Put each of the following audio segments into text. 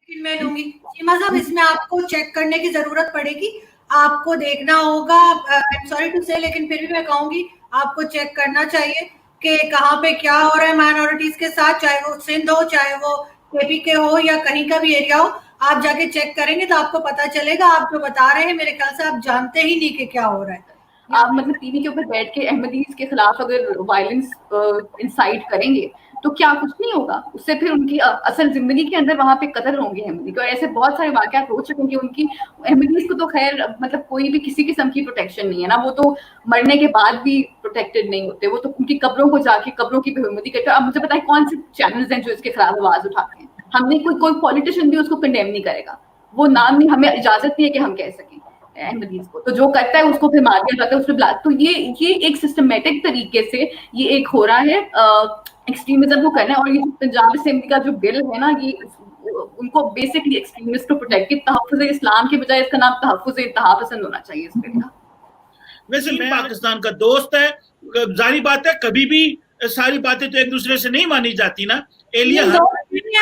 मैं लूंगी। सीमा साहब, इसमें आपको चेक करने की जरूरत पड़ेगी, आपको देखना होगा। आई एम सॉरी टू से, लेकिन फिर भी मैं कहूंगी आपको चेक करना चाहिए कि कहाँ पे क्या हो रहा है माइनॉरिटीज के साथ, चाहे वो सिंध हो, चाहे वो केपी के हो, या कहीं का भी एरिया हो। आप जाके चेक करेंगे तो आपको पता चलेगा। आप जो बता रहे हैं मेरे ख्याल से आप जानते ही नहीं कि क्या हो रहा है। आप मतलब टीवी के ऊपर बैठ के अहमदीज के खिलाफ अगर वायलेंस इंसाइट करेंगे तो क्या कुछ नहीं होगा, उससे फिर उनकी असल जिंदगी के अंदर वहां पे कदर होंगे अहमदी के। और ऐसे बहुत सारे वाकयात हो चुके हैं कि उनकी अहमदीज को तो खैर मतलब कोई भी किसी किस्म की प्रोटेक्शन नहीं है ना, वो तो मरने के बाद भी प्रोटेक्टेड नहीं होते, वो तो उनकी कब्रों को जाके कब्रों की बेहरमती करते हैं। अब मुझे पता है कौन से चैनल्स हैं जो इसके खिलाफ आवाज उठाते हैं, हमने कोई पॉलिटिशियन भी उसको कंडेम नहीं करेगा, वो नाम नहीं, हमें इजाजत नहीं है कि हम कह सकें अहमदीज को, तो जो करता है उसको फिर मार दिया जाता है, उसको ब्लास्ट। तो ये एक सिस्टमेटिक तरीके से ये एक हो रहा है एक्सट्रीमिज्म को करना है। और ये पंजाब असेंबली का जो बिल है ना, ये उनको बेसिकली एक्सट्रीमिस्ट को प्रोटेक्ट की तहफ़्फ़ुज़ इस्लाम के बजाय इसका नाम तहफ़्फ़ुज़ इंतहा पसंद होना चाहिए इस बिल का। वैसे मैं पाकिस्तान का दोस्त है, जारी बात है कभी भी सारी बातें तो एक दूसरे से नहीं मानी जाती ना। एलिया है,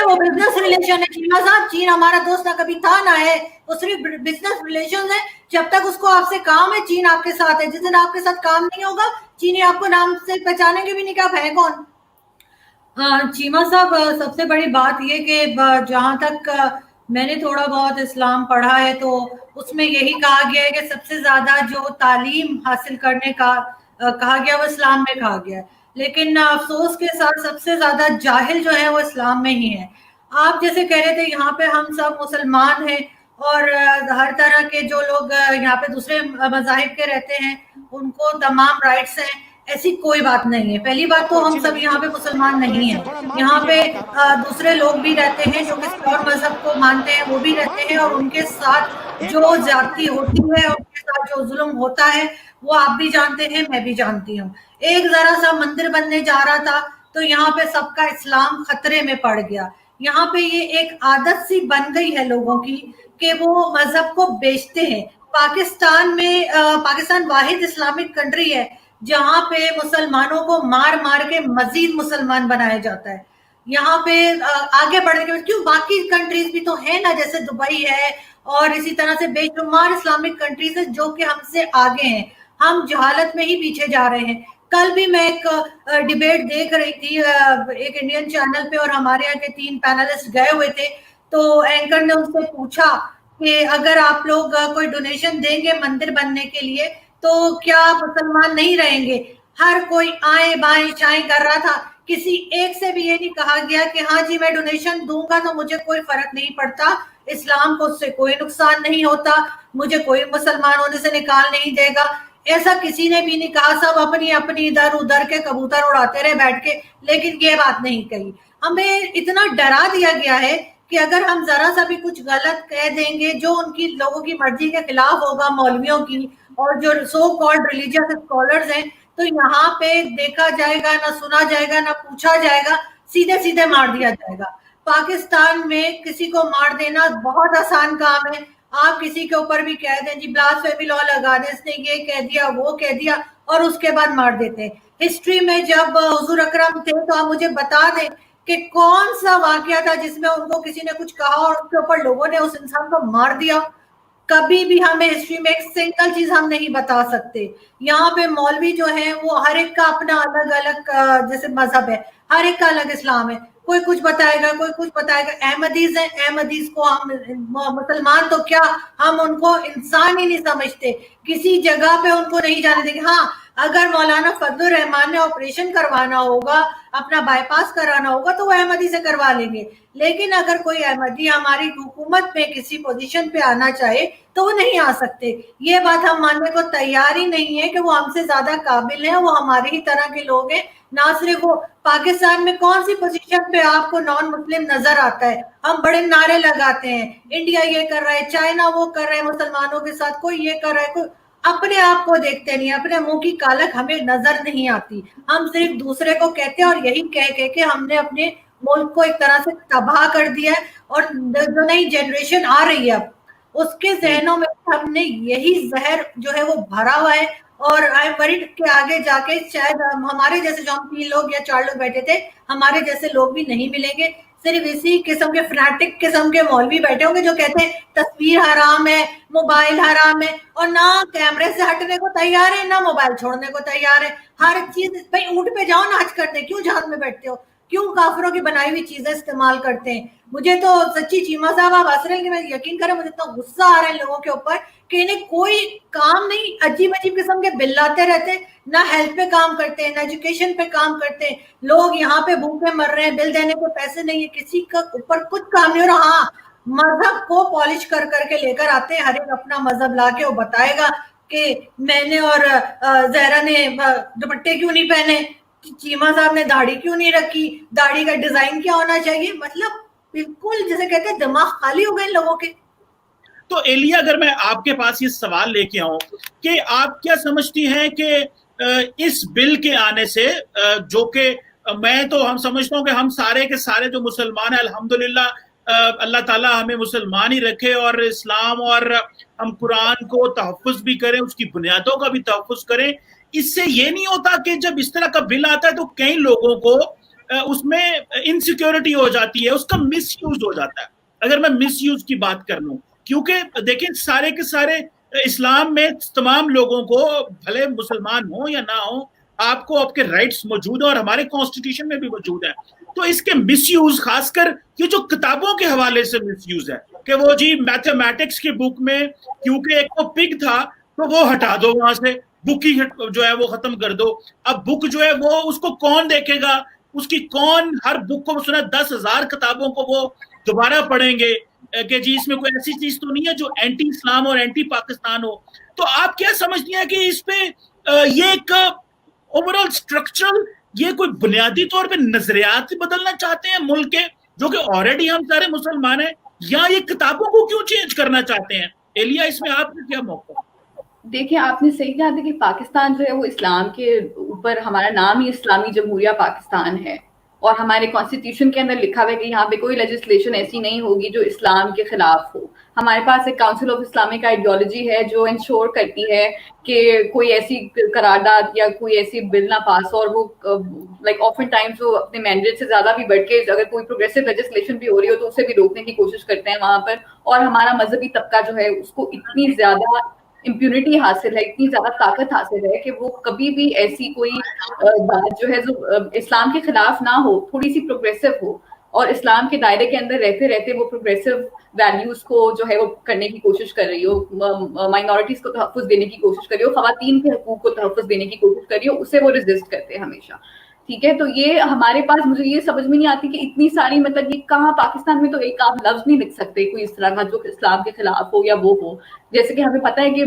वो बिजनेस रिलेशन है चीमा साहब। चीन हमारा दोस्त ना कभी था ना है, वो सिर्फ बिजनेस रिलेशन है। जब तक उसको आपसे काम है, चीन आपके साथ है। जिस दिन आपके साथ काम नहीं होगा, चीनी आपको नाम से पहचानेंगे भी नहीं कि आप है कौन। हाँ चीमा साहब, सबसे बड़ी बात ये कि जहां तक मैंने थोड़ा बहुत इस्लाम पढ़ा है तो उसमें यही कहा गया है कि सबसे ज्यादा जो तालीम हासिल करने का कहा गया वो इस्लाम में कहा गया है। लेकिन अफसोस के साथ सबसे ज्यादा जाहिल जो है वो इस्लाम में ही है। आप जैसे कह रहे थे यहाँ पे हम सब मुसलमान हैं और हर तरह के जो लोग यहाँ पे दूसरे मजाहिब के रहते हैं उनको तमाम राइट्स हैं। ऐसी कोई बात नहीं है। पहली बात तो हम सब यहाँ पे मुसलमान नहीं हैं। यहाँ पे दूसरे लोग भी रहते हैं जो किसी और मजहब को मानते हैं, वो भी रहते हैं, और उनके साथ जो ज्यादती होती है, उनके साथ जो जुल्म होता है, वो आप भी जानते हैं, मैं भी जानती हूँ। एक जरा सा मंदिर बनने जा रहा था तो यहाँ पे सबका इस्लाम खतरे में पड़ गया। यहाँ पे ये एक आदत सी बन गई है लोगों की कि वो मजहब को बेचते हैं। पाकिस्तान में पाकिस्तान वाहिद इस्लामिक कंट्री है जहां पे मुसलमानों को मार मार के मजीद मुसलमान बनाया जाता है। यहाँ पे आगे बढ़ने के क्यों, बाकी कंट्रीज भी तो है ना, जैसे दुबई है और इसी तरह से बेशुमार इस्लामिक कंट्रीज है जो कि हमसे आगे हैं। हम जहालत में ही पीछे जा रहे हैं। कल भी मैं एक डिबेट देख रही थी एक इंडियन चैनल पे, और हमारे यहाँ के 3 पैनलिस्ट गए हुए थे। तो एंकर ने उनसे पूछा कि अगर आप लोग कोई डोनेशन देंगे मंदिर बनने के लिए तो क्या मुसलमान नहीं रहेंगे? हर कोई आए बाएं शाएं कर रहा था। किसी एक से भी ये नहीं कहा गया कि हाँ जी मैं डोनेशन दूंगा तो मुझे कोई फर्क नहीं पड़ता, इस्लाम को उससे कोई नुकसान नहीं होता, मुझे कोई मुसलमान होने से निकाल नहीं देगा। ऐसा किसी ने भी नहीं कहा। सब अपनी अपनी इधर उधर के कबूतर उड़ाते रहे बैठ के, लेकिन ये बात नहीं कही। हमें इतना डरा दिया गया है कि अगर हम जरा सा भी कुछ गलत कह देंगे जो उनकी लोगों की मर्जी के खिलाफ होगा, मौलवियों की और जो सो कॉल्ड रिलीजियस स्कॉलर्स हैं, तो यहाँ पे देखा जाएगा, ना सुना जाएगा, ना पूछा जाएगा, सीधे सीधे मार दिया जाएगा। पाकिस्तान में किसी को मार देना बहुत आसान काम है। आप किसी के ऊपर भी कह दें जी ब्लास्फेमी लॉ लगा दें, इसने ये कह दिया वो कह दिया, और उसके बाद मार देते हैं। हिस्ट्री में जब हुजूर अकरम थे तो आप मुझे बता दें कि कौन सा वाकया था जिसमें उनको किसी ने कुछ कहा और उसके ऊपर लोगों ने उस इंसान को मार दिया। कभी भी हमें हिस्ट्री में एक सिंगल चीज हम नहीं बता सकते। यहाँ पे मौलवी जो है वो हर एक का अपना अलग अलग जैसे मजहब है, हर एक का अलग इस्लाम है। कोई कुछ बताएगा, कोई कुछ बताएगा। अहमदीज है, अहमदीज को हम मुसलमान तो क्या, हम उनको इंसान ही नहीं समझते। किसी जगह पे उनको नहीं जाने देंगे। हाँ, अगर मौलाना फजलुर रहमान ने ऑपरेशन करवाना होगा, अपना बाईपास कराना होगा, तो वो अहमदी से करवा लेंगे। लेकिन अगर कोई अहमदी हमारी हुकूमत में किसी पोजीशन पे आना चाहे तो वो नहीं आ सकते। ये बात हम मानने को तैयार ही नहीं है कि वो हमसे ज्यादा काबिल है, वो हमारे ही तरह के लोग हैं। ना सिर्फ वो, पाकिस्तान में कौन सी पोजीशन पे आपको नॉन मुस्लिम नजर आता है? हम बड़े नारे लगाते हैं, इंडिया ये कर रहा है, चाइना वो कर रहा है मुसलमानों के साथ, कोई ये कर रहा है, कोई अपने आप को देखते नहीं। अपने मुंह की कालक हमें नजर नहीं आती। हम सिर्फ दूसरे को कहते हैं, और यही कह के हमने अपने मुल्क को एक तरह से तबाह कर दिया है। और जो नई जनरेशन आ रही है अब, उसके जहनों में हमने यही जहर जो है वो भरा हुआ है। और आई एम वरीड के आगे जाके शायद हमारे जैसे जो हम 3 लोग या 4 लोग बैठे थे, हमारे जैसे लोग भी नहीं मिलेंगे। सिर्फ इसी किस्म के फ्रैटिक किस्म के मौलवी बैठे होंगे जो कहते हैं तस्वीर हराम है, मोबाइल हराम है, और ना कैमरे से हटने को तैयार है, ना मोबाइल छोड़ने को तैयार है। हर चीज, भाई ऊंट पे जाओ नाच करते, क्यों जहाज में बैठते हो, क्यों काफिरों की बनाई हुई चीजें इस्तेमाल करते हैं। मुझे तो सच्ची चीमा साहब आप हंस रहे हैं कि मैं यकीन करें मुझे इतना गुस्सा आ रहा है इन लोगों के ऊपर कि इन्हें कोई काम नहीं, अजीब अजीब किस्म के बिल लाते रहते, ना हेल्थ पे काम करते हैं, ना एजुकेशन पे काम करते हैं। लोग यहाँ पे भूखे मर रहे हैं, बिल देने को पैसे नहीं है, किसी का ऊपर कुछ काम नहीं हो रहा। हाँ, मजहब को पॉलिश कर करके लेकर आते हैं, हर एक अपना मजहब लाके वो बताएगा कि मैंने और जहरा ने दुपट्टे क्यों नहीं पहने, चीमा साहब ने दाढ़ी क्यों नहीं रखी, दाढ़ी का डिजाइन क्या होना चाहिए। मतलब बिल्कुल जैसे कहते हैं दिमाग खाली हो गए इन लोगों के। तो एलिया, अगर मैं आपके पास ये सवाल लेके आऊं कि आप क्या समझती हैं कि इस बिल के आने से, जो कि मैं तो हम समझता हूं कि हम सारे के सारे जो मुसलमान हैं, अल्हम्दुलिल्लाह अल्लाह ताला हमें मुसलमान ही रखे, और इस्लाम और हम कुरान को तहफ़्फ़ुज़ भी करें, उसकी बुनियादों का भी तहफ़्फ़ुज़ करें। इससे ये नहीं होता कि जब इस तरह का बिल आता है तो कई लोगों को उसमें इनसिक्योरिटी हो जाती है, उसका मिस यूज हो जाता है। अगर मैं मिस यूज की बात कर लूं, क्योंकि देखिए सारे के सारे इस्लाम में तमाम लोगों को, भले मुसलमान हो या ना हो, आपको आपके राइट्स मौजूद है और हमारे कॉन्स्टिट्यूशन में भी मौजूद है। तो इसके मिसयूज, खासकर ये जो किताबों के हवाले से मिसयूज है कि वो जी मैथमेटिक्स की बुक में क्योंकि एक वो पिग था तो वो हटा दो, वहां से बुक ही जो है वो खत्म कर दो। अब बुक जो है वो उसको कौन देखेगा, उसकी कौन, हर बुक को सुना 10,000 किताबों को वो दोबारा पढ़ेंगे कि जी इसमें कोई ऐसी चीज तो नहीं है जो एंटी इस्लाम और एंटी पाकिस्तान हो। तो आप क्या समझती हैं कि इस पे ये एक ओवरऑल स्ट्रक्चरल, ये कोई बुनियादी तौर पे नजरियात बदलना चाहते हैं मुल्क के, जो कि ऑलरेडी हम सारे मुसलमान हैं, या ये किताबों को क्यों चेंज करना चाहते हैं? एलिया, इसमें आपका क्या मौका? देखिए, आपने सही कहा था कि पाकिस्तान जो है वो इस्लाम के ऊपर, हमारा नाम ही इस्लामी जमहूरिया पाकिस्तान है, और हमारे कॉन्स्टिट्यूशन के अंदर लिखा हुआ है कि यहाँ पे कोई लेजिस्लेशन ऐसी नहीं होगी जो इस्लाम के खिलाफ हो। हमारे पास एक काउंसिल ऑफ इस्लामिक आइडियोलॉजी है जो इंश्योर करती है कि कोई ऐसी करारदाद या कोई ऐसी बिल ना पास हो, और वो लाइक ऑफन टाइम्स वो अपने मैंडेट से ज्यादा भी बढ़ के अगर कोई प्रोग्रेसिव लेजिस्लेशन भी हो रही हो तो उसे भी रोकने की कोशिश करते हैं वहां पर। और हमारा मजहबी तबका जो है उसको इतनी ज्यादा इम्प्यूनिटी हासिल है, इतनी ज्यादा ताकत हासिल है कि वो कभी भी ऐसी कोई बात जो है जो इस्लाम के खिलाफ ना हो, थोड़ी सी प्रोग्रेसिव हो, और इस्लाम के दायरे के अंदर रहते रहते वो प्रोग्रेसिव वैल्यूज को जो है वो करने की कोशिश कर रही हो, माइनॉरिटीज को तहफ़्फ़ुज़ देने की कोशिश कर रही हो, खवातीन के हकूक को तहफ़्फ़ुज़ देने की कोशिश कर रही हो, उसे वो रेजिस्ट करते हैं हमेशा। ठीक है, तो ये हमारे पास, मुझे ये समझ में नहीं आती कि इतनी सारी, मतलब ये कहाँ, पाकिस्तान में तो एक आप लफ्ज नहीं लिख सकते कोई इस तरह का जो इस्लाम के खिलाफ हो या वो हो। जैसे कि हमें पता है कि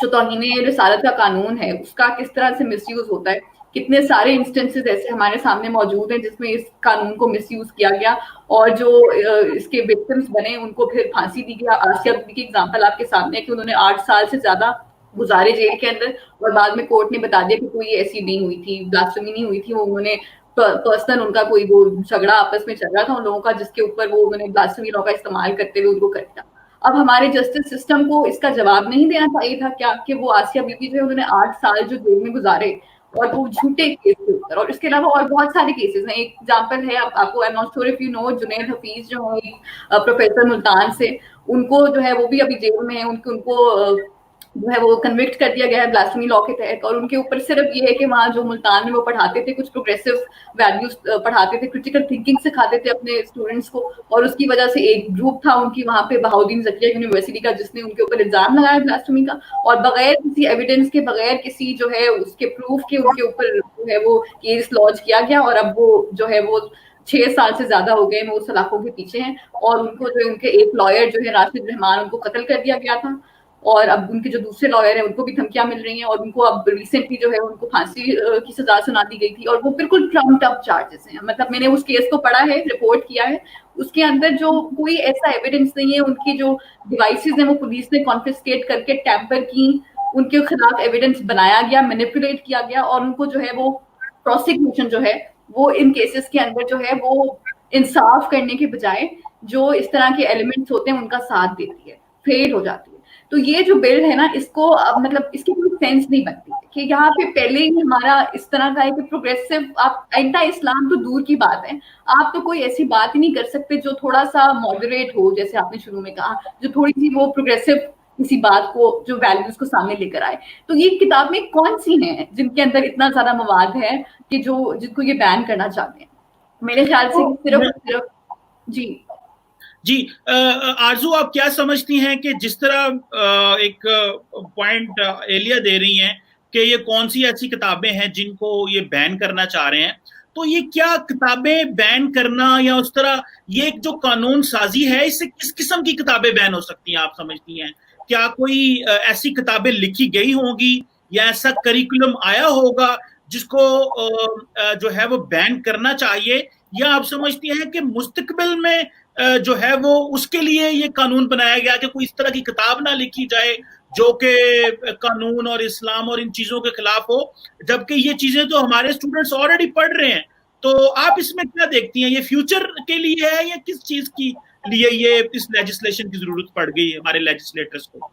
जो तौहीन रिसालत का कानून है उसका किस तरह से मिसयूज होता है, कितने सारे इंस्टेंसेस ऐसे हमारे सामने मौजूद हैं जिसमें इस कानून को मिसयूज किया गया, और जो इसके विक्टिम्स बने उनको फिर फांसी दी गई। आसिया बीबी की एग्जांपल आपके सामने है कि उन्होंने 8 साल से ज्यादा गुजारे जेल के अंदर, और बाद में कोर्ट ने बता दिया कि कोई ऐसी नहीं हुई थी, ब्लास्फेमी नहीं हुई थी, वो उन्होंने पर्सनल उनका कोई वो झगड़ा आपस में चल रहा था उन लोगों का, जिसके ऊपर वो उन्होंने ब्लास्फेमी लॉ का इस्तेमाल करते हुए उनको कर दिया। अब हमारे जस्टिस सिस्टम को इसका जवाब नहीं देना चाहिए था क्या कि वो आसिया बीबी जो है उन्होंने 8 साल जो जेल में गुजारे और वो झूठे केस के ऊपर, और इसके अलावा और बहुत सारे केसेस हैं। एक एग्जांपल है आपको, I am not sure if you know, Junaid Hafeez जो है प्रोफेसर मुल्तान से, उनको जो है वो भी अभी जेल में है, उनको जो है वो कन्विक्ट कर दिया गया है ब्लास्फेमी लॉ के तहत, और उनके ऊपर सिर्फ ये है कि वहाँ जो मुल्तान में वो पढ़ाते थे कुछ प्रोग्रेसिव वैल्यूज पढ़ाते थे, क्रिटिकल थिंकिंग सिखाते थे अपने स्टूडेंट्स को, और उसकी वजह से एक ग्रुप था उनकी वहाँ पे बहाउद्दीन ज़किया यूनिवर्सिटी का जिसने उनके ऊपर इल्जाम लगाया ब्लास्फेमी का, और बगैर किसी एविडेंस के, बगैर किसी जो है उसके प्रूफ के उनके ऊपर जो है वो केस लॉन्च किया गया, और अब वो जो है वो 6 साल से ज्यादा हो गए वो सलाखों के पीछे हैं, और उनको जो है उनके एक लॉयर जो है राशिद रहमान, उनको कत्ल कर दिया गया था, और अब उनके जो दूसरे लॉयर हैं उनको भी धमकियां मिल रही हैं, और उनको अब रिसेंटली जो है उनको फांसी की सजा सुना दी गई थी, और वो बिल्कुल ट्रम्प्ड अप चार्जेस हैं। मतलब मैंने उस केस को पढ़ा है, रिपोर्ट किया है, उसके अंदर जो कोई ऐसा एविडेंस नहीं है, उनकी जो डिवाइसेस हैं वो पुलिस ने कॉन्फिस्केट करके टैंपर की, उनके खिलाफ एविडेंस बनाया गया, मैनिपुलेट किया गया, और उनको जो है वो प्रोसिक्यूशन जो है वो इन केसेस के अंदर जो है वो इंसाफ करने के बजाय जो इस तरह के एलिमेंट्स होते हैं उनका साथ देती है, फेल हो जाती है। तो ये जो बिल है ना, इसको मतलब इसकी कोई सेंस नहीं बनती है। کہ यहाँ पे पहले ही हमारा इस तरह का है कि प्रोग्रेसिव, आप एंटा इस्लाम तो दूर की बात है, आप तो कोई ऐसी बात ही नहीं कर सकते जो थोड़ा सा मॉडरेट हो, जैसे आपने शुरू में कहा, जो थोड़ी सी वो प्रोग्रेसिव किसी बात को, जो वैल्यूज को सामने लेकर आए। तो ये किताब में कौन सी हैं जिनके अंदर इतना ज्यादा मवाद है कि जो जिनको ये बैन करना चाहते हैं? मेरे ख्याल से सिर्फ जी आरजू, आप क्या समझती हैं कि जिस तरह एक पॉइंट एलिया दे रही हैं कि ये कौन सी ऐसी किताबें हैं जिनको ये बैन करना चाह रहे हैं, तो ये क्या किताबें बैन करना या उस तरह ये एक जो कानून साजी है, इससे किस किस्म की किताबें बैन हो सकती हैं आप समझती हैं? क्या कोई ऐसी किताबें लिखी गई होंगी या ऐसा करिकुलम आया होगा जिसको जो है वो बैन करना चाहिए, या आप समझती हैं कि मुस्तकबिल में जो है वो उसके लिए ये कानून बनाया गया कि कोई इस तरह की किताब ना लिखी जाए जो कि कानून और इस्लाम और इन चीजों के खिलाफ हो, जबकि ये चीजें तो हमारे स्टूडेंट्स ऑलरेडी पढ़ रहे हैं? तो आप इसमें क्या देखती हैं, ये फ्यूचर के लिए है या किस चीज की लिए ये इस लेजिस्लेशन की जरूरत पड़ गई है हमारे लेजिस्लेटर्स को?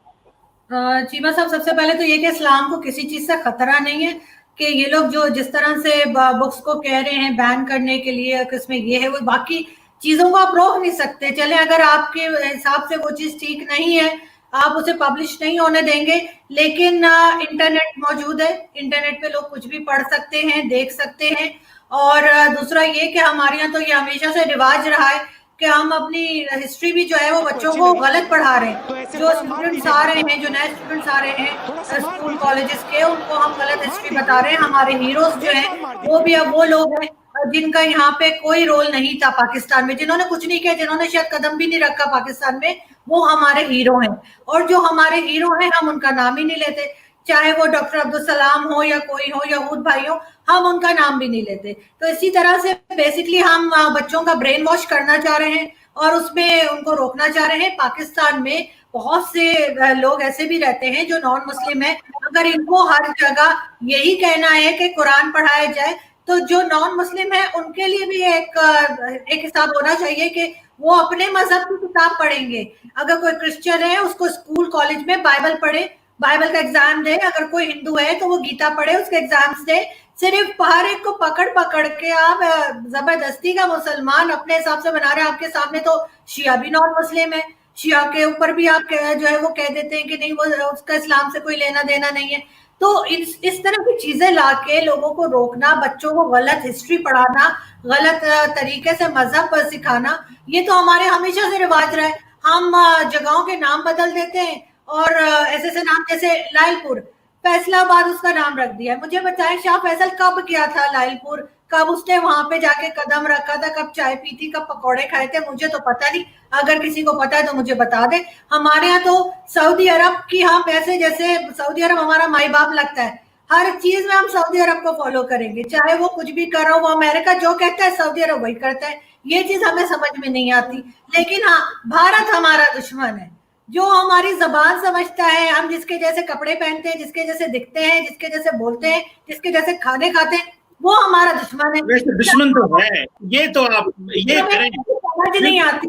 चीमा साहब, सबसे पहले तो ये कि इस्लाम को किसी चीज से खतरा नहीं है कि ये लोग जो जिस तरह से बुक्स को कह रहे हैं बैन करने के लिए, किसमें ये है वो, बाकी चीजों को आप रोक नहीं सकते। चले अगर आपके हिसाब से वो चीज ठीक नहीं है, आप उसे पब्लिश नहीं होने देंगे, लेकिन इंटरनेट मौजूद है, इंटरनेट पे लोग कुछ भी पढ़ सकते हैं, देख सकते हैं। और दूसरा ये कि हमारे यहाँ तो ये हमेशा से रिवाज रहा है कि हम अपनी हिस्ट्री भी जो है वो बच्चों को गलत पढ़ा रहे हैं। जो स्टूडेंट्स आ रहे हैं, जो नए स्टूडेंट्स आ रहे हैं स्कूल कॉलेजेस के, उनको हम गलत हिस्ट्री बता रहे हैं। हमारे हीरोज जो हैं वो भी अब वो लोग हैं जिनका यहाँ पे कोई रोल नहीं था पाकिस्तान में, जिन्होंने कुछ नहीं किया, जिन्होंने शायद कदम भी नहीं रखा पाकिस्तान में, वो हमारे हीरो हैं। और जो हमारे हीरो हैं हम उनका नाम ही नहीं लेते, चाहे वो डॉक्टर अब्दुल सलाम हो या कोई हो, यहूद भाई हो, हम उनका नाम भी नहीं लेते। तो इसी तरह से बेसिकली हम बच्चों का ब्रेन वॉश करना चाह रहे हैं और उसमें उनको रोकना चाह रहे हैं। पाकिस्तान में बहुत से लोग ऐसे भी रहते हैं जो नॉन मुस्लिम है, अगर इनको हर जगह यही कहना है कि कुरान पढ़ाया जाए, तो जो नॉन मुस्लिम है उनके लिए भी एक हिसाब होना चाहिए कि वो अपने मजहब की किताब पढ़ेंगे। अगर कोई क्रिश्चियन है उसको स्कूल कॉलेज में बाइबल पढ़े, बाइबल का एग्जाम दे, अगर कोई हिंदू है तो वो गीता पढ़े, उसके एग्जाम्स दे। सिर्फ हर एक को पकड़ पकड़ के आप जबरदस्ती का मुसलमान अपने हिसाब से बना रहे हैं। आपके सामने तो शिया भी नॉन मुस्लिम है, शिया के ऊपर भी आप जो है वो कह देते हैं कि नहीं, वो उसका इस्लाम से कोई लेना देना नहीं है। तो इस तरह की चीजें लाके लोगों को रोकना, बच्चों को गलत हिस्ट्री पढ़ाना, गलत तरीके से मजहब पर सिखाना, ये तो हमारे हमेशा से रिवाज रहा है। हम जगहों के नाम बदल देते हैं और ऐसे नाम, जैसे लायलपुर, फैसलाबाद उसका नाम रख दिया है। मुझे बताएं शाह फैसल कब गया था लायलपुर, कब उसने वहां पे जाके कदम रखा था, कब चाय पी थी, कब पकौड़े खाए थे, मुझे तो पता नहीं। अगर किसी को पता है तो मुझे बता दे। हमारे यहाँ तो सऊदी अरब की हम ऐसे, जैसे सऊदी अरब हमारा माई बाप लगता है, हर चीज में हम सऊदी अरब को फॉलो करेंगे, चाहे वो कुछ भी कर रहा हो। वो अमेरिका जो कहता है सऊदी अरब वही करता है। ये चीज हमें समझ में नहीं आती। लेकिन हाँ, भारत हमारा दुश्मन है, जो हमारी जबान समझता है, हम जिसके जैसे कपड़े पहनते हैं, जिसके जैसे दिखते हैं, जिसके जैसे बोलते हैं, जिसके जैसे खाने खाते हैं, वो हमारा दुश्मन है। वैसे दुश्मन तो है, ये तो आप ये करें, समझ नहीं आती।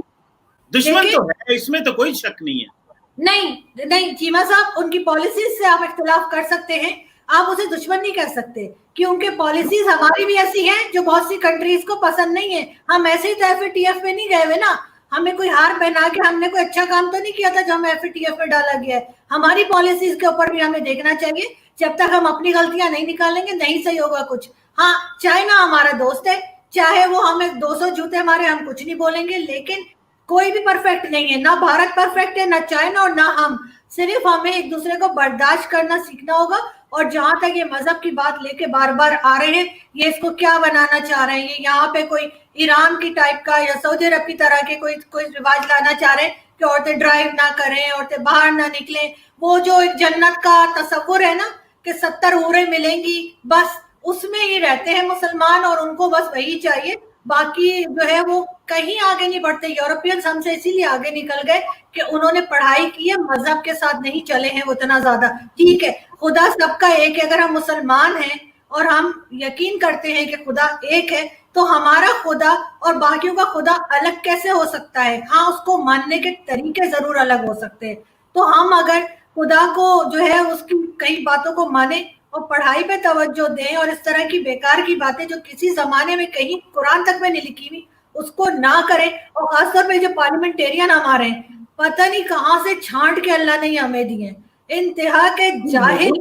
दुश्मन तो है, इसमें तो कोई शक नहीं है। नहीं चीमा साहब, उनकी पॉलिसीज से आप इख्तिलाफ कर सकते हैं, आप उसे दुश्मन नहीं कर सकते, कि उनके पॉलिसीज हमारी भी ऐसी हैं जो बहुत सी कंट्रीज को पसंद नहीं है। हम ऐसे ही तो FATF में नहीं गए हुए ना, हमें कोई हार पहना के हमने कोई अच्छा काम तो नहीं किया था जो हमें FATF में डाला गया है। हमारी पॉलिसीज के ऊपर भी हमें देखना चाहिए। जब तक हम अपनी गलतियां नहीं निकालेंगे नहीं सही होगा कुछ। हाँ, चाइना हमारा दोस्त है, चाहे वो हमें 200 जूते हमारे, हम कुछ नहीं बोलेंगे, लेकिन कोई भी परफेक्ट नहीं है, ना भारत परफेक्ट है, ना चाइना और ना हम। सिर्फ हमें एक दूसरे को बर्दाश्त करना सीखना होगा। और जहां तक ये मजहब की बात लेके बार बार आ रहे हैं, ये इसको क्या बनाना चाह रहे हैं, ये यहाँ पे कोई ईरान की टाइप का या सऊदी अरब की तरह के कोई रिवाज लाना चाह रहे हैं कि औरतें ड्राइव ना करें, औरतें बाहर ना निकलें। वो जो एक जन्नत का तस्वुर है ना कि 70 हूरें मिलेंगी, बस उसमें ये रहते हैं मुसलमान, और उनको बस वही चाहिए। बाकी जो है वो कहीं आगे नहीं बढ़ते। यूरोपियंस हमसे इसीलिए आगे निकल गए कि उन्होंने पढ़ाई की है, मजहब के साथ नहीं चले हैं वो इतना ज्यादा। ठीक है, खुदा सबका एक है, अगर हम मुसलमान हैं और हम यकीन करते हैं कि खुदा एक है, तो हमारा खुदा और बाकियों का खुदा अलग कैसे हो सकता है? हाँ, उसको मानने के तरीके जरूर अलग हो सकते हैं। तो हम अगर खुदा को जो है उसकी कई बातों को माने और पढ़ाई पे तवज्जो दें और इस तरह की बेकार की बातें जो किसी जमाने में कहीं कुरान तक में नहीं लिखी हुई उसको ना करें। और खासतौर पे जो पार्लियामेंटेरियन हमारे हैं, पता नहीं कहाँ से छांट के अल्लाह ने हमें दिए, इंतहा के जाहिल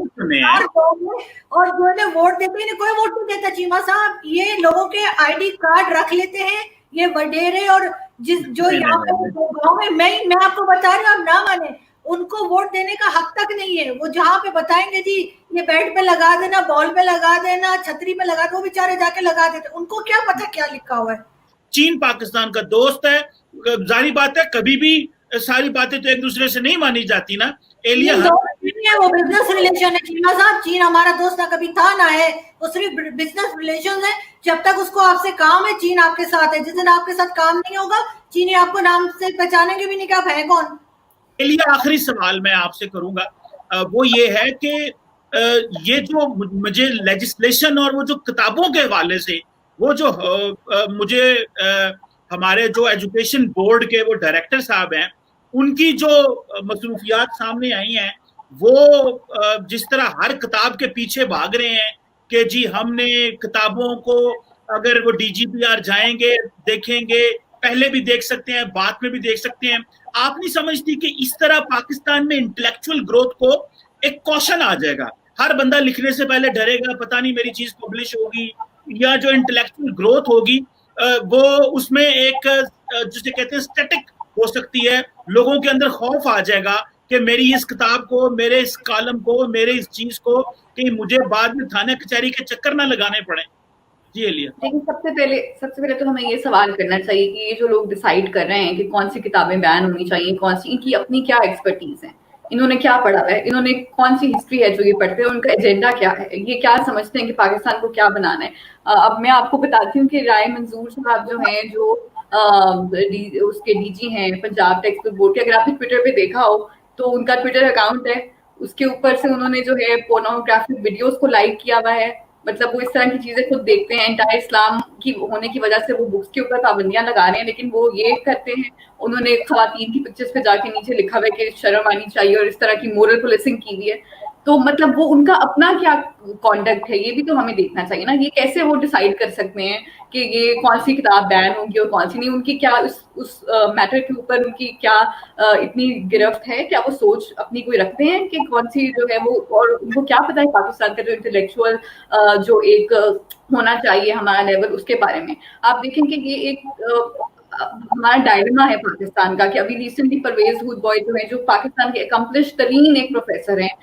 और जो ने वोट देते हैं, कोई वोट नहीं देता चीमा साहब। ये लोगों के आईडी कार्ड रख लेते हैं ये वडेरे, और जिस जो यहाँ पे गाँव में मैं आपको बता रही हूँ, आप ना माने, उनको वोट देने का हक तक नहीं है। वो जहाँ पे बताएंगे जी ये बेड पे लगा देना, बॉल पे लगा देना, छतरी पे लगा दो, वो बेचारे जाके लगा देते, उनको क्या पता क्या लिखा हुआ है। चीन पाकिस्तान का दोस्त है, जारी बात है, कभी भी सारी बातें तो एक दूसरे से नहीं मानी जाती ना। एलिया है वो बिजनेस रिलेशन है चीमा साहब। चीन हमारा दोस्त ना कभी था ना है, वो सिर्फ बिजनेस रिलेशन है। जब तक उसको आपसे काम है, चीन आपके साथ है। जिस दिन आपके साथ काम नहीं होगा, चीनी आपको नाम से पहचानेंगे भी नहीं कि आप है कौन। एलिया, आखिरी सवाल मैं आपसे करूंगा, वो ये है कि ये जो मुझे लेजिस्लेशन और वो जो किताबों के हवाले से वो जो मुझे हमारे जो एजुकेशन बोर्ड के वो डायरेक्टर साहब हैं, उनकी जो मसरूफियात सामने आई हैं, वो जिस तरह हर किताब के पीछे भाग रहे हैं कि जी हमने किताबों को, अगर वो DGPR जाएंगे देखेंगे, पहले भी देख सकते हैं, बाद में भी देख सकते हैं। आप नहीं समझती कि इस तरह पाकिस्तान में इंटेलेक्चुअल ग्रोथ को एक कॉशन आ जाएगा? हर बंदा लिखने से पहले डरेगा, पता नहीं मेरी चीज पब्लिश होगी, या जो इंटेलेक्चुअल ग्रोथ होगी वो उसमें एक जिसे कहते हैं स्टैटिक हो सकती है। लोगों के अंदर खौफ आ जाएगा कि मेरी इस किताब को, मेरे इस कॉलम को, मेरे इस चीज को कि मुझे बाद में थाने कचहरी के चक्कर ना लगाने पड़े। जी एलिया। लेकिन सबसे पहले तो हमें ये सवाल करना चाहिए कि ये जो लोग डिसाइड कर रहे हैं कि कौन सी किताबें बैन होनी चाहिए, कौन सी, इनकी अपनी क्या एक्सपर्टीज है, इन्होंने क्या पढ़ा है, इन्होंने कौन सी हिस्ट्री है जो ये पढ़ते हैं, उनका एजेंडा क्या है, ये क्या समझते हैं कि पाकिस्तान को क्या बनाना है। अब मैं आपको बताती हूँ कि राय मंजूर साहब जो हैं, जो उसके DG हैं पंजाब टेक्सट बोर्ड के, अगर आपने ट्विटर पे देखा हो तो उनका ट्विटर अकाउंट है, उसके ऊपर से उन्होंने जो है पोर्नोग्राफिक वीडियोस को लाइक किया हुआ है। मतलब वो इस तरह की चीजें खुद देखते हैं। एंटायर इस्लाम की होने की वजह से वो बुक्स के ऊपर पाबंदियां लगा रहे हैं, लेकिन वो ये करते हैं, उन्होंने खवातीन की पिक्चर्स पे जाके नीचे लिखा हुआ है कि शर्म आनी चाहिए, और इस तरह की मोरल पुलिसिंग की हुई है। तो मतलब वो उनका अपना क्या कॉन्डक्ट है, ये भी तो हमें देखना चाहिए ना। ये कैसे वो डिसाइड कर सकते हैं कि ये कौन सी किताब बैन होगी और कौन सी नहीं? उनकी क्या उस मैटर के ऊपर उनकी क्या इतनी गिरफ्त है, क्या वो सोच अपनी कोई रखते हैं कि कौन सी जो है वो, और उनको क्या पता है पाकिस्तान का जो इंटेलेक्चुअल जो एक होना चाहिए हमारा लेवल, उसके बारे में। आप देखें कि ये एक हमारा डायलेमा है पाकिस्तान का कि अभी रिसेंटली परवेज हुड बॉय जो है, जो पाकिस्तान के अकम्पलिश तरीन एक प्रोफेसर हैं,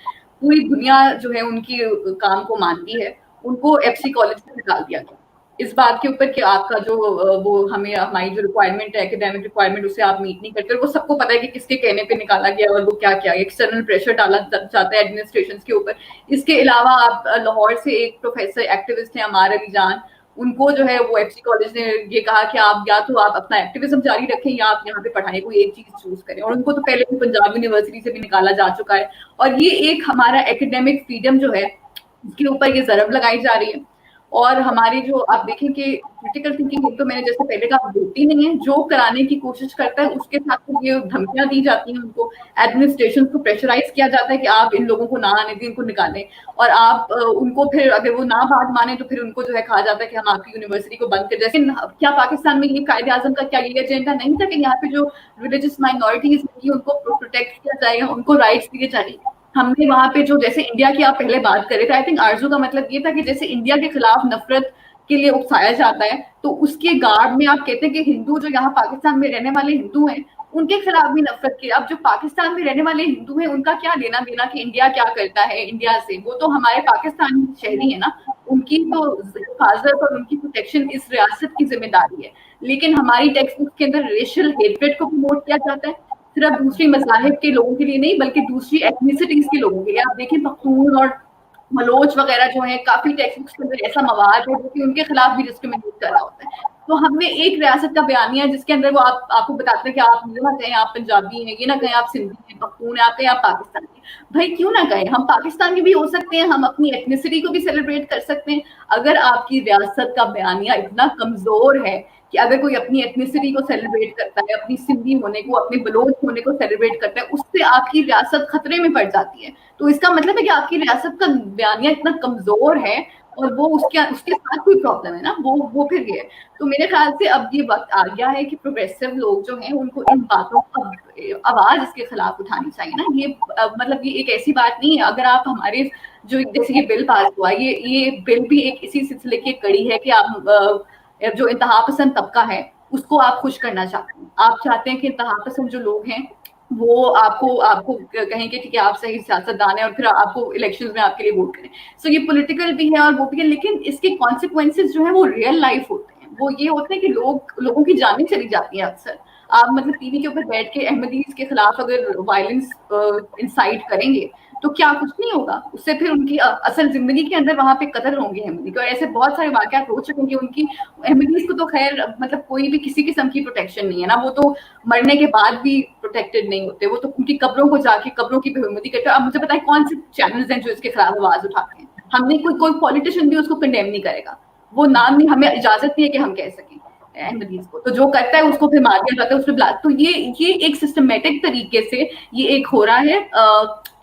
पूरी दुनिया जो है उनकी काम को मानती है, उनको FC कॉलेज से निकाल दिया गया इस बात के ऊपर कि आपका जो वो हमारी जो रिक्वायरमेंट है, एकेडमिक रिक्वायरमेंट, उसे आप मीट नहीं करते। और वो सबको पता है कि किसके कहने पे निकाला गया और वो क्या क्या एक्सटर्नल प्रेशर डाला जाता है एडमिनिस्ट्रेशन के ऊपर। इसके अलावा आप लाहौर से एक प्रोफेसर एक्टिविस्ट हैं अमार अली जान, उनको जो है वो FC कॉलेज ने ये कहा कि आप या तो आप अपना एक्टिविज्म जारी रखें या आप यहाँ पे पढ़ाई कोई एक चीज चूज करें। और उनको तो पहले भी पंजाब यूनिवर्सिटी से भी निकाला जा चुका है। और ये एक हमारा एकेडमिक फ्रीडम जो है, इसके ऊपर ये जरब लगाई जा रही है। और हमारी जो आप देखें कि क्रिटिकल थिंकिंग, तो मैंने जैसे पहले कहा, होती नहीं है। जो कराने की कोशिश करता है उसके साथ तो ये धमकियां दी जाती हैं, उनको एडमिनिस्ट्रेशन को प्रेशराइज किया जाता है कि आप इन लोगों को ना आने दें, इनको निकालें। और आप उनको फिर अगर वो ना बात माने तो फिर उनको जो है कहा जाता है कि हम आपकी यूनिवर्सिटी को बंद कर दें। लेकिन क्या पाकिस्तान में ये कायदे आजम का क्या ये एजेंडा नहीं था कि यहाँ पे जो रिलीजियस माइनॉरिटीज होती है उनको प्रोटेक्ट किया जाएगा, उनको राइट्स दिए जाएंगे? हमने वहां पे जो, जैसे इंडिया की आप पहले बात कर रहे थे, आई थिंक आरजू का मतलब ये था कि जैसे इंडिया के खिलाफ नफरत के लिए उकसाया जाता है, तो उसके गार्ड में आप कहते हैं कि हिंदू जो यहाँ पाकिस्तान में रहने वाले हिंदू हैं उनके खिलाफ भी नफरत की। अब जो पाकिस्तान में रहने वाले हिंदू हैं उनका क्या लेना देना कि इंडिया क्या करता है इंडिया से? वो तो हमारे पाकिस्तानी शहरी है ना, उनकी तो हिफाजत और उनकी प्रोटेक्शन इस रियासत की जिम्मेदारी है। लेकिन हमारी टेक्स्ट बुक के अंदर रेशियल हेट्रेड को प्रमोट किया जाता है, सिर्फ दूसरी मज़ाहिब के लोगों के लिए नहीं बल्कि दूसरी एथनिसिटीज के लोगों के लिए। आप देखें पख्तून और मलोच वगैरह जो है, काफी टेक्स्ट बुक्स के अंदर ऐसा मवाद है जो कि उनके खिलाफ भी डिस्क्रिमिनेट कर रहा होता है। तो हमने एक रियासत का बयानिया जिसके अंदर वो आपको बताते हैं कि आप ये ना कहें आप पंजाबी हैं, ये ना कहें आप सिंधी हैं, पख्तून है, आप कहें आप पाकिस्तानी। भाई क्यों ना कहें, हम पाकिस्तान के भी हो सकते हैं, हम अपनी एथनिसिटी को भी सेलिब्रेट कर सकते हैं। अगर आपकी रियासत का बयानिया इतना कमजोर है कि अगर कोई अपनी एथनिसिटी को सेलिब्रेट करता है, अपनी सिंधी होने को, अपने बलोच होने को सेलिब्रेट करता है, उससे आपकी रियासत खतरे में पड़ जाती है। तो इसका मतलब है कि आपकी रियासत का बयानिया इतना कमजोर है और वो उसके साथ कोई प्रॉब्लम है ना, वो फिर ये है। तो मेरे ख्याल से अब ये वक्त आ गया है कि प्रोग्रेसिव लोग जो हैं उनको इन बातों पर आवाज इसके खिलाफ उठानी चाहिए ना। ये मतलब ये एक ऐसी बात नहीं है, अगर आप हमारे जो जैसे ये बिल पास हुआ, ये बिल भी एक इसी सिलसिले की कड़ी है कि आप जो इंतहा पसंद तबका है उसको आप खुश करना चाहते हैं। आप चाहते हैं कि इंतहा पसंद जो लोग हैं वो आपको कहेंगे कि आप सही सियासतदान है और फिर आपको इलेक्शंस में आपके लिए वोट करें। सो ये पॉलिटिकल भी है और वो भी है, लेकिन इसके कॉन्सिक्वेंसेस जो है वो रियल लाइफ होते हैं। वो ये होते हैं कि लोगों की जानें चली जाती हैं अक्सर। आप मतलब टीवी के ऊपर बैठ के अहमदीज के खिलाफ अगर वायलेंस इंसाइट करेंगे तो क्या कुछ नहीं होगा, उससे फिर उनकी असल जिंदगी के अंदर वहां पे कत्ल होंगे अहमदी के। और ऐसे बहुत सारे वाकयात हो चुके हैं। उनकी अहमदीज को तो खैर मतलब कोई भी किसी किस्म की प्रोटेक्शन नहीं है ना, वो तो मरने के बाद भी प्रोटेक्टेड नहीं होते, वो तो उनकी कब्रों को जाके कब्रों की बेहुरमती करते हैं। अब मुझे बताएं कौन से चैनल्स हैं जो इसके खिलाफ आवाज उठाते हैं? हमने कोई पॉलिटिशियन भी उसको कंडेम नहीं करेगा, वो नाम नहीं, हमें इजाजत नहीं है कि हम कह सकें अहमदीज को। तो जो करता है उसको फिर मार दिया जाता है, उसमें ब्लास्ट। तो ये एक सिस्टमेटिक तरीके से ये एक हो रहा है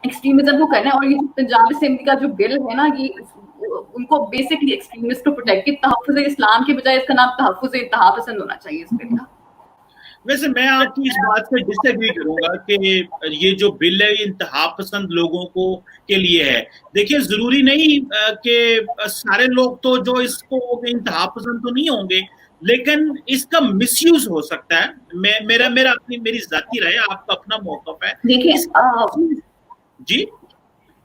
एक्सट्रीमिज्म को करना है। और ये पंजाब असेंबली का जो बिल है ना, ये उनको बेसिकली एक्सट्रीमिस्ट को प्रोटेक्ट की तहफ़्फ़ुज़ इस्लाम के बजाय इसका नाम तहफ़्फ़ुज़ इंतहा पसंद होना चाहिए इस बिल का। वैसे मैं आपकी इस बात से डिसएग्री करूंगा कि ये जो बिल है ये इंतहा पसंद लोगों को के लिए है। देखिए जरूरी नहीं कि सारे लोग तो जो इसको इंतहा पसंद तो नहीं होंगे, लेकिन इसका मिसयूज हो सकता है। मेरी जाती राय, आपका अपना मौक़िफ़ है। देखिए जी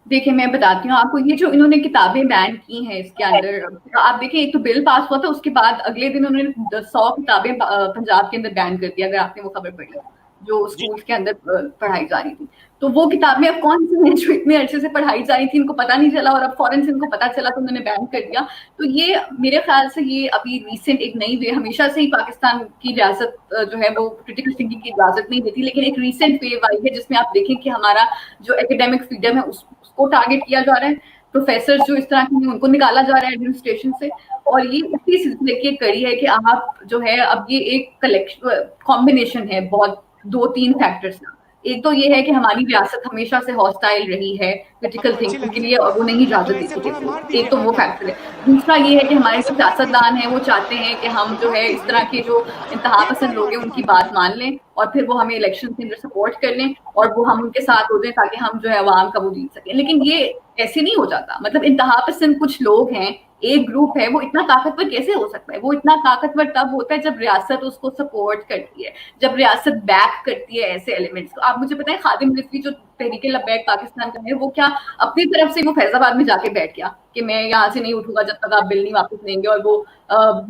देखिए मैं बताती हूँ आपको, ये जो इन्होंने किताबें बैन की हैं इसके अंदर, आप देखिए एक तो बिल पास हुआ था, उसके बाद अगले दिन उन्होंने 100 किताबें पंजाब के अंदर बैन कर दिया, अगर आपने वो खबर पढ़ी जो स्कूल के अंदर पढ़ाई जा रही थी। तो वो किताबें अब कौन सी हैं जो इतने अच्छे से पढ़ाई जा रही थी, इनको पता नहीं चला और अब फौरन से इनको पता चला तो उन्होंने बैन कर दिया। तो ये मेरे ख्याल से ये अभी रिसेंट एक नई वे, हमेशा से ही पाकिस्तान की रियासत जो है वो क्रिटिकल थिंकिंग की इजाजत नहीं देती, लेकिन एक रिसेंट वेव आई है जिसमें आप देखें कि हमारा जो एकेडमिक फ्रीडम है उसको टारगेट किया जा रहा है। प्रोफेसर जो इस तरह के हैं उनको निकाला जा रहा है एडमिनिस्ट्रेशन से। और ये उसी सिलसिले की कड़ी है कि आप जो है अब ये एक कलेक्शन कॉम्बिनेशन है बहुत 2-3 फैक्टर्स का। एक तो ये है कि हमारी रियासत हमेशा से हॉस्टाइल रही है क्रिटिकल थिंकिंग के लिए और वो नहीं इजाजत देती थी, एक तो वो फैक्टर है। दूसरा ये है कि हमारे जो सियासतदान हैं वो चाहते हैं कि हम जो है इस तरह के जो इंतहा पसंद लोग हैं उनकी बात मान लें और फिर वो हमें इलेक्शन के अंदर सपोर्ट कर लें और वो हम उनके साथ हो जाए ताकि हम जो है अवाम का वो जीत सकें। लेकिन ये ऐसे नहीं हो जाता। मतलब इंतहा पसंद कुछ लोग हैं, एक ग्रुप है, वो इतना ताकतवर कैसे हो सकता है? वो इतना ताकतवर तब होता है जब रियासत उसको सपोर्ट करती है, जब रियासत बैक करती है ऐसे एलिमेंट्स को। आप मुझे बताएं खादिम रिजवी जो तहरीके लब्बैक पाकिस्तान का है, वो क्या अपनी तरफ से वो फैजाबाद में जाके बैठ गया कि मैं यहाँ से नहीं उठूंगा जब तक आप बिल नहीं वापस लेंगे, और वो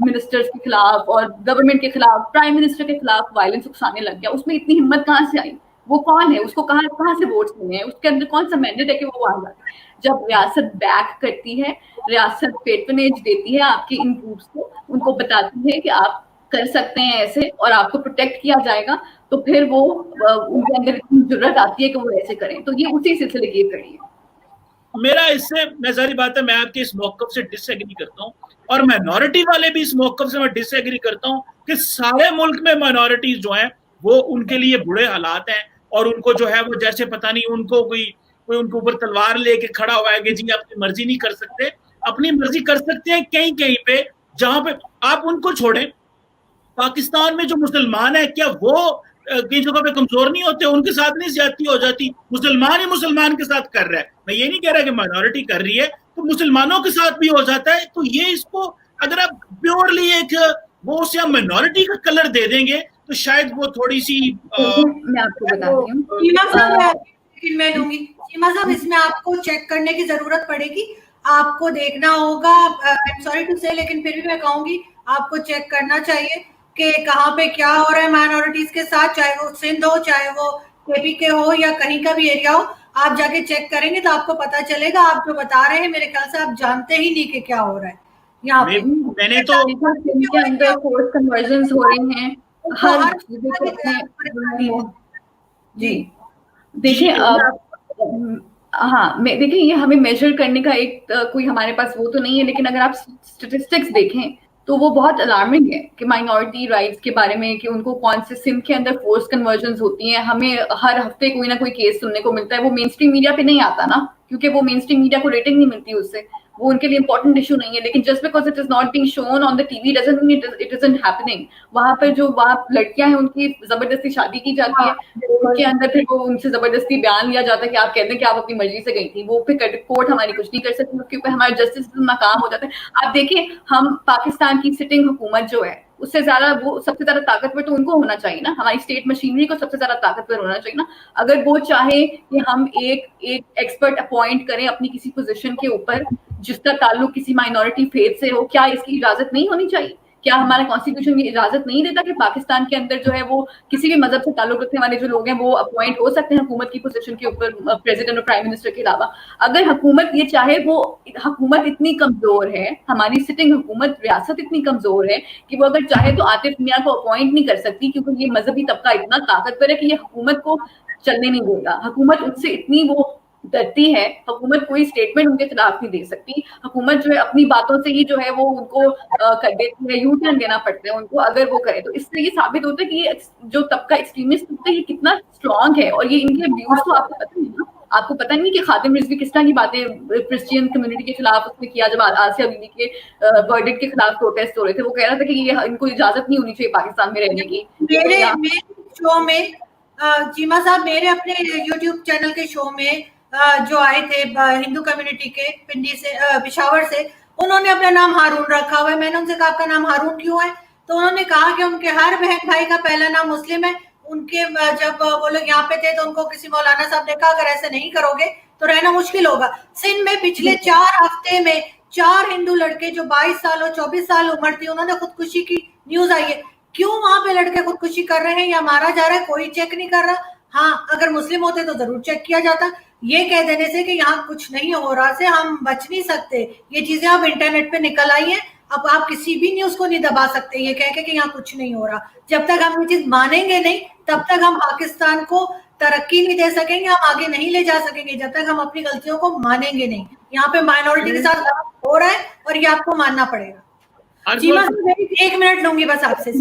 मिनिस्टर्स के खिलाफ और गवर्नमेंट के खिलाफ, प्राइम मिनिस्टर के खिलाफ वायलेंस उकसाने लग गया? उसमें इतनी हिम्मत कहाँ से आई? वो कौन है? उसको कहाँ से वोट्स मिले हैं? उसके अंदर कौन सा मैंडेट है कि वो वहां जाए? जब रियासत बैक करती है, रियासत पेट्रोनेज देती है आपके इन ग्रुप्स को, उनको बताती है कि आप कर सकते हैं ऐसे और आपको प्रोटेक्ट किया जाएगा, तो फिर वो उनके अंदर इतनी जरूरत आती है कि वो ऐसे करें। तो ये उसी सिलसिले की कड़ी है। मेरा इससे नजरी बात है, मैं आपके इस मौक़िफ़ से डिसएग्री करता हूँ और माइनॉरिटी वाले भी इस मौक़िफ़ से मैं डिसएग्री करता हूँ कि सारे मुल्क में माइनॉरिटीज जो हैं वो उनके लिए बुरे हालात हैं और उनको जो है वो जैसे पता नहीं उनको कोई उनके ऊपर तलवार लेके खड़ा हुआ है कि जी अपनी मर्जी नहीं कर सकते। अपनी मर्जी कर सकते हैं कहीं कहीं पे, जहां पे आप उनको छोड़ें। पाकिस्तान में जो मुसलमान है क्या वो कई जगह पे कमजोर नहीं होते? उनके साथ नहीं ज्यादती हो जाती? मुसलमान ही मुसलमान के साथ कर रहा है। मैं ये नहीं कह रहा कि माइनॉरिटी कर रही है, तो मुसलमानों के साथ भी हो जाता है। तो ये इसको अगर आप प्योरली एक वो से हम माइनॉरिटी का कलर दे देंगे तो शायद वो थोड़ी सी मैं आपको बताती हूँ। मैं लूंगी सीमा साहब, इसमें आपको चेक करने की जरूरत पड़ेगी। आपको देखना होगा, आई एम सॉरी टू से, लेकिन फिर भी मैं कहूंगी आपको चेक करना चाहिए कि कहाँ पे क्या हो रहा है माइनॉरिटीज के साथ, चाहे वो सिंध हो, चाहे वो केपी के हो या कहीं का भी एरिया हो। आप जाके चेक करेंगे तो आपको पता चलेगा। आप जो बता रहे हैं मेरे ख्याल से आप जानते ही नहीं कि क्या हो रहा है यहाँ पे। मैंने तो के अंदर फोर्स कन्वर्जन्स हो रहे हैं जी। देखिए हाँ, देखिए ये हमें मेजर करने का एक कोई हमारे पास वो तो नहीं है, लेकिन अगर आप स्टैटिस्टिक्स देखें تو وہ بہت الارمنگ ہے کہ مائنورٹی رائٹس کے بارے میں کہ ان کو کون سے سندھ کے اندر فورس کنورژنز ہوتی ہیں. ہمیں ہر ہفتے کوئی نہ کوئی کیس سننے کو ملتا ہے. وہ مین اسٹریم میڈیا پہ نہیں آتا نا, کیونکہ وہ مین اسٹریم میڈیا کو ریٹنگ نہیں ملتی اس سے, وہ ان کے لیے امپورٹنٹ ایشو نہیں ہے. لیکن just because it is not being shown on the T V doesn't mean it isn't happening. وہاں پر جو وہاں لڑکیاں ہیں ان کی زبردستی شادی کی جاتی ہے, ان کے اندر پھر وہ ان سے زبردستی بیان لیا جاتا ہے کہ آپ کہتے ہیں کہ آپ اپنی مرضی سے گئی تھی. وہ پھر کورٹ ہماری کچھ نہیں کر سکتی, اس کے اوپر ہمارا جسٹس ناکام ہو جاتا ہے. آپ دیکھیں ہم پاکستان کی سٹنگ حکومت جو ہے اس سے زیادہ وہ سب سے زیادہ طاقتور تو ان کو ہونا چاہیے نا, ہماری اسٹیٹ مشینری کو سب سے زیادہ طاقتور ہونا چاہیے نا. اگر وہ چاہے کہ ہم ایک ایکسپرٹ اپوائنٹ کریں اپنی کسی پوزیشن کے اوپر جس کا تعلق کسی مائنورٹی فیتھ سے ہو, کیا اس کی اجازت نہیں ہونی چاہیے؟ کیا ہمارا کانسٹیٹیوشن یہ اجازت نہیں دیتا کہ پاکستان کے اندر جو ہے وہ کسی بھی مذہب سے تعلق رکھنے والے جو لوگ ہیں وہ اپوائنٹ ہو سکتے ہیں حکومت کی پوزیشن کے اوپر, پریزیڈنٹ اور پرائم منسٹر کے علاوہ؟ اگر حکومت یہ چاہے, وہ حکومت اتنی کمزور ہے, ہماری سٹنگ حکومت ریاست اتنی کمزور ہے کہ وہ اگر چاہے تو عاطف میاں کو اپوائنٹ نہیں کر سکتی, کیونکہ یہ مذہبی طبقہ اتنا طاقتور ہے کہ یہ حکومت کو چلنے نہیں دے گا. حکومت ان سے اتنی وہ ڈرتی ہے, حکومت کوئی اسٹیٹمنٹ ان کے خلاف نہیں دے سکتی. حکومت جو ہے اپنی باتوں سے ہی جو ہے وہ ان کو کر دیتی ہے, یو ٹرن دینا پڑتا ہے ان کو اگر وہ کرے. تو اس سے یہ ثابت ہوتا ہے کہ یہ جو طبقہ ایکسٹریمسٹ ہوتا ہے یہ کتنا اسٹرانگ ہے, اور یہ ان کے ویوز تو آپ کو پتہ نہیں نا. آپ کو پتہ نہیں کہ خادم رضوی کس طرح کی باتیں کرسچین کمیونٹی کے خلاف اس نے کیا جب آسیہ بیوی کے ورڈکٹ کے خلاف پروٹیسٹ ہو رہے تھے. وہ کہہ رہا تھا کہ یہ ان کو اجازت نہیں ہونی چاہیے پاکستان میں رہنے کی. میرے شو میں چیمہ صاحب, میرے اپنے یوٹیوب چینل کے شو میں جو آئے تھے ہندو کمیونٹی کے پنڈی سے, پشاور سے, انہوں نے اپنا نام ہارون رکھا ہوا ہے. میں نے ان سے کہا آپ کا نام ہارون کیوں ہے؟ تو انہوں نے کہا کہ ان کے ہر بہن بھائی کا پہلا نام مسلم ہے. ان کے جب وہ لوگ یہاں پہ تھے تو ان کو کسی مولانا صاحب نے کہا اگر ایسے نہیں کرو گے تو رہنا مشکل ہوگا. سندھ میں پچھلے 4 ہفتے میں 4 ہندو لڑکے جو 22 سال اور 24 سال عمر تھی, انہوں نے خودکشی کی نیوز آئی ہے. کیوں وہاں پہ لڑکے خودکشی کر رہے ہیں یا مارا جا رہا ہے کوئی چیک نہیں کر رہا. ہاں اگر مسلم ہوتے تو ضرور چیک کیا جاتا. یہ کہہ دینے سے کہ یہاں کچھ نہیں ہو رہا سے ہم بچ نہیں سکتے. یہ چیزیں اب انٹرنیٹ پہ نکل آئی ہیں, اب آپ کسی بھی نیوز کو نہیں دبا سکتے یہ کہہ کے کہ یہاں کچھ نہیں ہو رہا. جب تک ہم یہ چیز مانیں گے نہیں تب تک ہم پاکستان کو ترقی نہیں دے سکیں گے, ہم آگے نہیں لے جا سکیں گے جب تک ہم اپنی غلطیوں کو مانیں گے نہیں. یہاں پہ مائنورٹی کے ساتھ ہو رہا ہے اور یہ آپ کو ماننا پڑے گا. چیمہ صاحب 1 منٹ لوں گی بس آپ سے,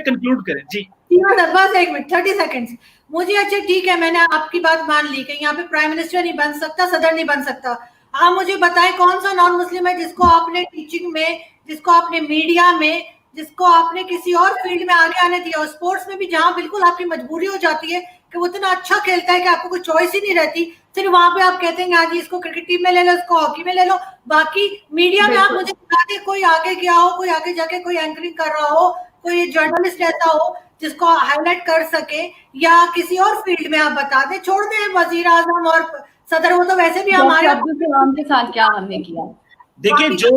کنکلوڈ کریں. جی چیمہ صاحب بس 1 منٹ 30 سیکنڈ. مجھے اچھا ٹھیک ہے, میں نے آپ کی بات مان لی کہ یہاں پہ پرائم منسٹر نہیں بن سکتا, صدر نہیں بن سکتا. آپ مجھے بتائیں کون سا نان مسلم ہے جس کو آپ نے ٹیچنگ میں, جس کو آپ نے میڈیا میں, جس کو آپ نے کسی اور فیلڈ میں آگے آنے دیا, اور اسپورٹس میں بھی جہاں بالکل آپ کی مجبوری ہو جاتی ہے کہ وہ اتنا اچھا کھیلتا ہے کہ آپ کو کوئی چوائس ہی نہیں رہتی, صرف وہاں پہ آپ کہتے ہیں ہاں جی اس کو کرکٹ ٹیم میں لے لو, اس کو ہاکی میں لے لو. باقی میڈیا میں آپ مجھے بتا دیں کوئی آگے گیا ہو, کوئی آگے جا کے کوئی اینکرنگ کر رہا ہو, کوئی جرنلسٹ ایسا ہو جس کو ہائی لائٹ کر سکے, یا کسی اور فیلڈ میں آپ بتا دیں. چھوڑ دیں وزیر اعظم اور صدر, وہ تو ویسے بھی ہمارے عبدالسلام کے ساتھ کیا ہم نے کیا. دیکھیں جو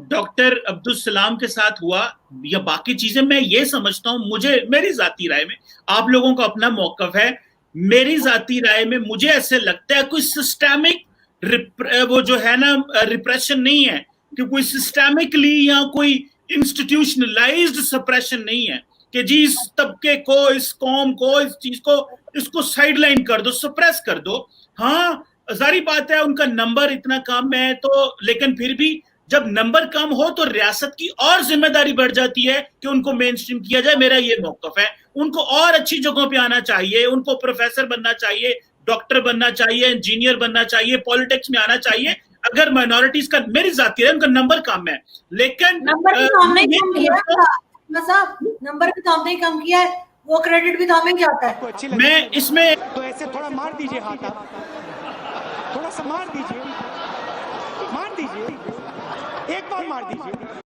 ڈاکٹر عبدالسلام کے ساتھ ہوا یا باقی چیزیں, میں یہ سمجھتا ہوں, مجھے میری ذاتی رائے میں, آپ لوگوں کا اپنا موقف ہے, میری ذاتی رائے میں مجھے ایسے لگتا ہے کوئی سسٹمک وہ جو ہے نا ریپریشن نہیں ہے, کہ کوئی سسٹمکلی یا کوئی انسٹیٹیوشنلائزڈ سپریشن نہیں ہے کہ جی اس طبقے کو, اس قوم کو, اس چیز کو, اس کو سائڈ لائن کر دو, سپریس کر دو. ہاں ظاہری بات ہے ان کا نمبر اتنا کم ہے تو, لیکن پھر بھی جب نمبر کم ہو تو ریاست کی اور ذمہ داری بڑھ جاتی ہے کہ ان کو مین اسٹریم کیا جائے. میرا یہ موقف ہے, ان کو اور اچھی جگہوں پہ آنا چاہیے, ان کو پروفیسر بننا چاہیے, ڈاکٹر بننا چاہیے, انجینئر بننا چاہیے, پالیٹکس میں آنا چاہیے. اگر مائنورٹیز کا, میری ذاتی ہے ان کا نمبر کم ہے, لیکن نمبر بھی تو ہم نے کم کیا صاحب, نمبر بھی تو ہم نے کم کیا ہے, وہ کریڈٹ بھی تو ہمیں جاتا ہے. میں اس میں تو ایسے تھوڑا مار دیجئے ہاتھ, تھوڑا سا مار دیجئے, ایک بار مار دیجئے.